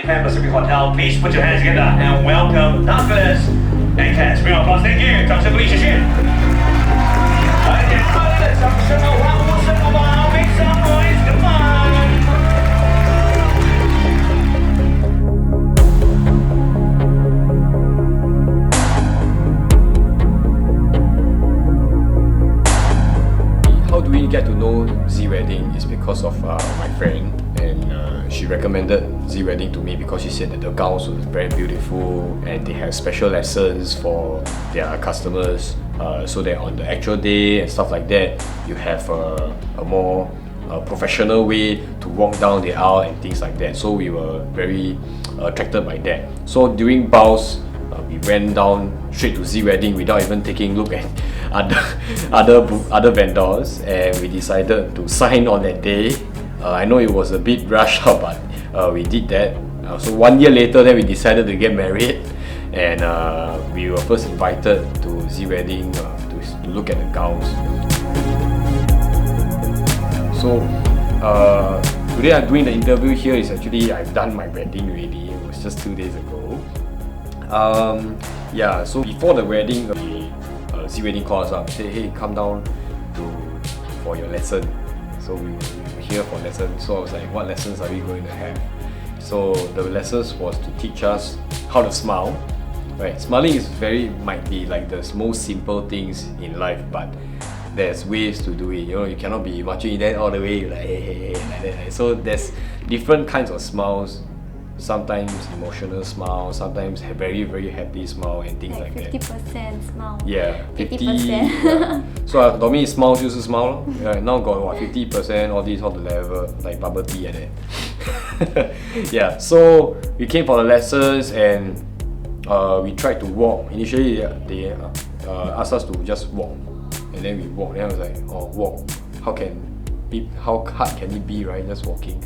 Japan Pacific Hotel, please put your hands together and welcome Douglas and Cass. Bring applause, thank you，掌声鼓励，谢谢。来点热烈的掌声和欢呼声，好不好 ？Make some noise, come on！ How do we get to know Z Wedding is because of my friend, and she recommended Z Wedding to me because she said that the gowns were very beautiful and they have special lessons for their customers, so that on the actual day and stuff like that, you have a more professional way to walk down the aisle and things like that. So we were very attracted by that. So during bows, we went down straight to Z Wedding without even taking a look at other vendors, and we decided to sign on that day. I know it was a bit rushed out, but we did that. So 1 year later, then we decided to get married, and we were first invited to Z Wedding to look at the gowns. So today I'm doing the interview here. Is actually I've done my wedding already. It was just 2 days ago. Yeah, so before the wedding, Z Wedding called us up, say, hey, come down for your lesson. So we were here for lessons. So I was like, what lessons are we going to have? So the lessons was to teach us how to smile. Right, smiling might be like the most simple things in life, but there's ways to do it. You know, you cannot be marching that all the way like hey, like that. So there's different kinds of smiles. Sometimes emotional smile, sometimes very very happy smile and things like that. 50% smile. Yeah, 50%. Yeah. So for me, smile 就是 smile 咯。Yeah, now got what 50% all these all the level like bubble tea and that. Yeah, so we came for the lessons and we tried to walk. Initially, they asked us to just walk, and then we walked. Then I was like, oh, walk. How hard can it be, right? Just walking.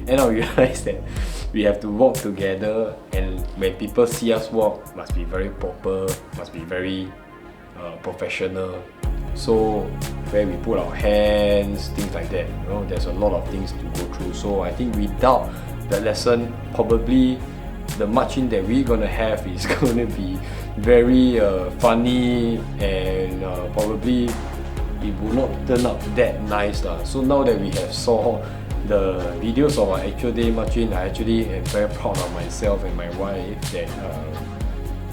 And I realized that we have to walk together, and when people see us walk, must be very proper, must be very professional. So where we put our hands, things like that. You know, there's a lot of things to go through. So I think without the lesson, probably the marching that we're gonna have is gonna be very funny, and probably it will not turn out that nice. So now that we have saw the videos of our actual day marching, I actually am very proud of myself and my wife that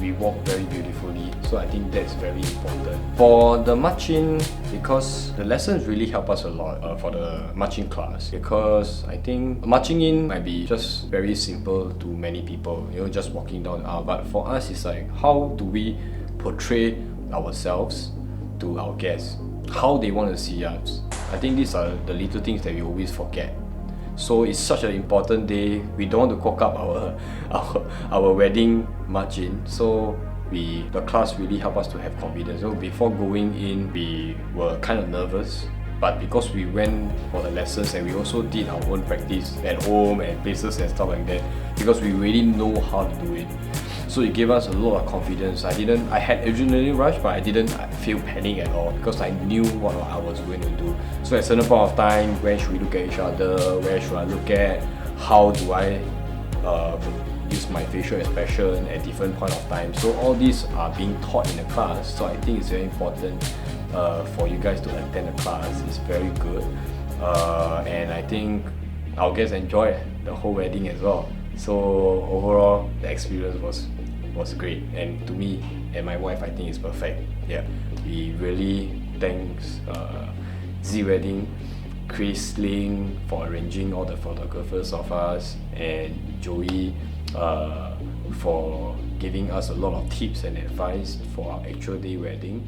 we walk very beautifully. So I think that's very important. For the marching, because the lessons really help us a lot for the marching class, because I think marching in might be just very simple to many people, you know, just walking down the aisle. But for us, it's like, how do we portray ourselves to our guests? How they want to see us. I think these are the little things that we always forget. So it's such an important day. We don't want to cock up our wedding marching. So the class really helped us to have confidence. So before going in, we were kind of nervous. But because we went for the lessons and we also did our own practice at home and places and stuff like that, because we really know how to do it. So it gave us a lot of confidence. I had adrenaline rush, but I didn't feel panic at all because I knew what I was going to do. So at a certain point of time, where should we look at each other? Where should I look at? How do I use my facial expression at different point of time? So all these are being taught in the class. So I think it's very important for you guys to attend the class. It's very good. And I think our guests enjoy the whole wedding as well. So overall, the experience was great, and to me and my wife, I think it's perfect. Yeah, we really thanks Z Wedding, Chris, Ling for arranging all the photographers of us, and Joey for giving us a lot of tips and advice for our actual day wedding.